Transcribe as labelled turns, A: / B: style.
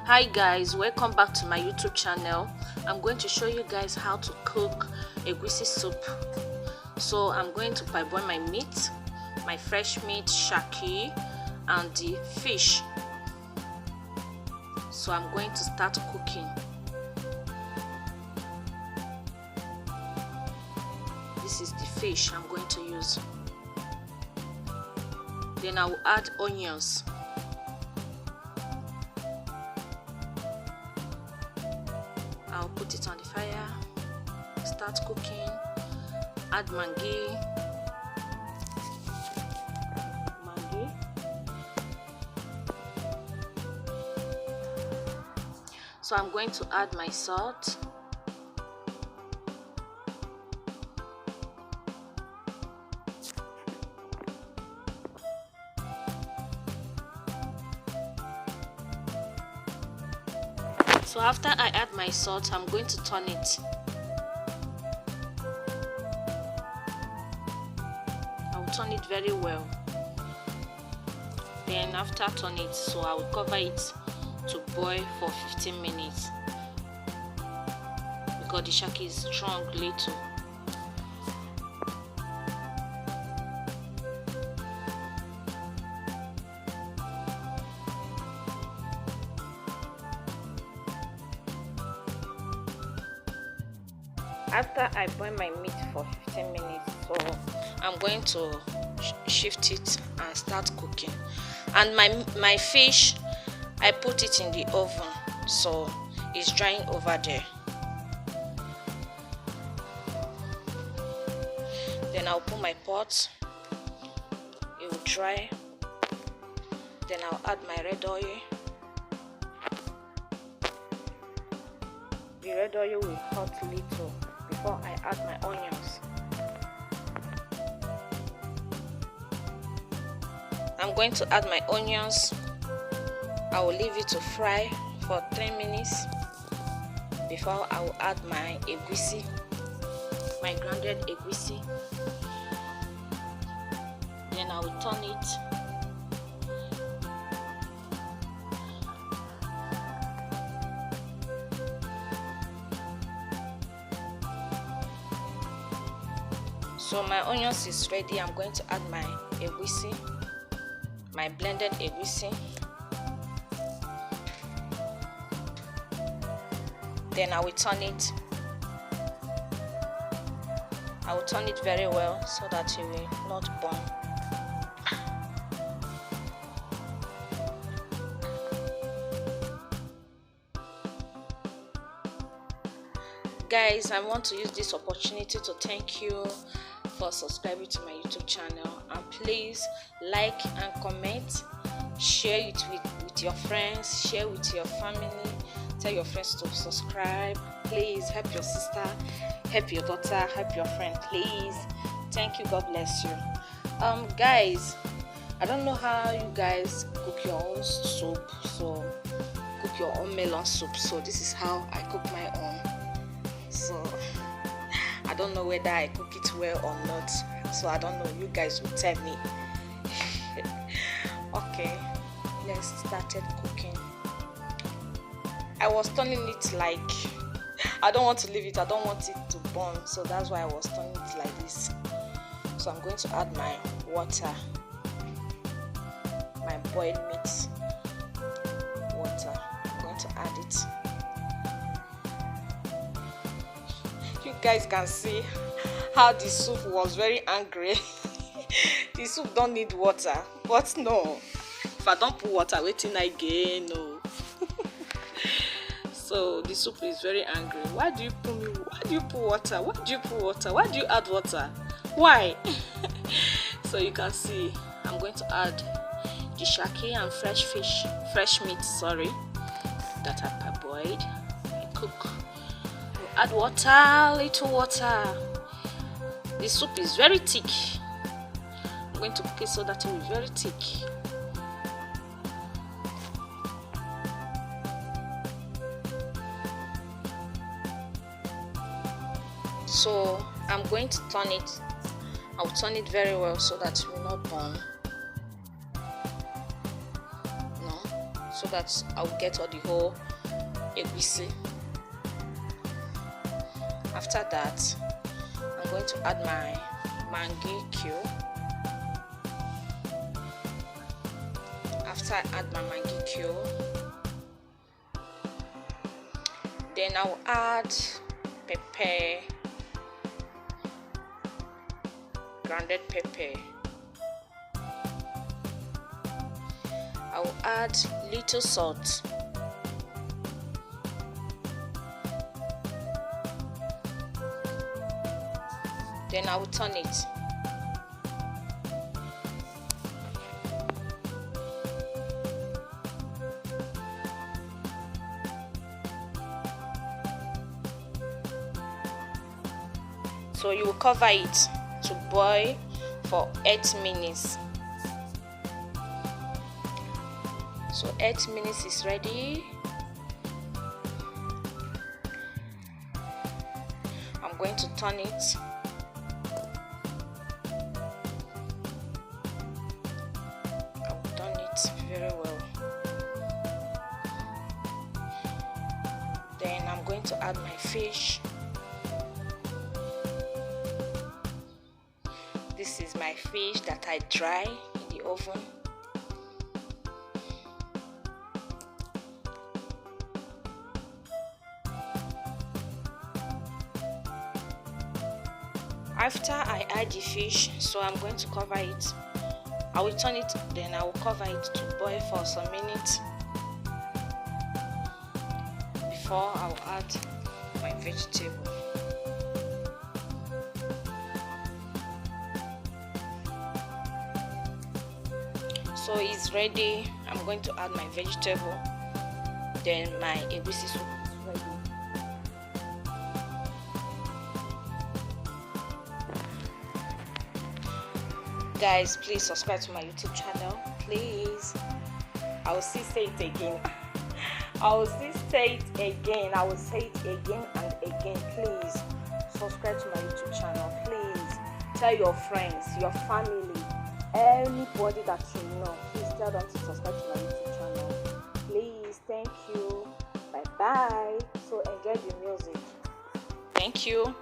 A: Hi guys, welcome back to my YouTube channel. I'm going to show you guys how to cook egusi soup. So I'm going to parboil my meat, my fresh meat, shaki, and the fish. So I'm going to start cooking. This is the fish I'm going to use. Then I will add onions. I'll put it on the fire, start cooking, add maggi. So I'm going to add my salt. So after I add my salt, I'm going to turn it. I will turn it very well. Then after turn it, so I will cover it to boil for 15 minutes because the shaki is strong little. After I boil my meat for 15 minutes, so I'm going to shift it and start cooking. And my fish, I put it in the oven, so it's drying over there. Then I'll put my pot, it will dry. Then I'll add my red oil. The red oil will hot little before I add my onions. I'm going to add my onions. I will leave it to fry for 3 minutes before I will add my egusi, my grounded egusi. Then I will turn it. So my onions is ready. I'm going to add my egusi, my blended egusi. Then I will turn it. I will turn it very well so that it will not burn. Guys, I want to use this opportunity to thank you for subscribing to my YouTube channel, and please like and comment, share it with your friends, share with your family, tell your friends to subscribe. Please help your sister, help your daughter, help your friend, please. Thank you. God bless you. Guys, I don't know how you guys cook your own soup, so cook your own melon soup. So this is how I cook my own. So I don't know whether I cook it well or not, so I don't know, you guys will tell me. Okay, let's start cooking. I was turning it like, I don't want to leave it, I don't want it to burn, so that's why I was turning it like this. So I'm going to add my water, my boiled meat water. I'm going to add it. You guys can see how the soup was very angry. The soup don't need water, but no, if I don't put water, waiting again, no. So the soup is very angry. Why do you put water? Why do you put water? Why do you add water? Why? So you can see I'm going to add the shaki and fresh meat, sorry, that I parboiled. I cook. Add water, little water. The soup is very thick. I'm going to cook it so that it will be very thick. So I'm going to turn it. I'll turn it very well so that it will not burn. No. so that I'll get all the whole egusi. After that, I'm going to add my Maggi cube. After I add my Maggi cube, then I'll add pepper, grounded pepper. I will add little salt. Then I will turn it. So you will cover it to boil for 8 minutes. So 8 minutes is ready. I'm going to turn it. I've done it very well. Then I'm going to add my fish. This is my fish that I dry in the oven. After I add the fish, so I'm going to cover it. I will turn it, then I will cover it to boil for some minutes before I will add my vegetable. So it's ready. I'm going to add my vegetable. Then my egusi soup is ready. Guys, please subscribe to my YouTube channel. Please. I will still say it again. I will still say it again. I will say it again and again. Please subscribe to my YouTube channel. Please tell your friends, your family, anybody that you know. Please tell them to subscribe to my YouTube channel. Please. Thank you. Bye bye. So enjoy the music. Thank you.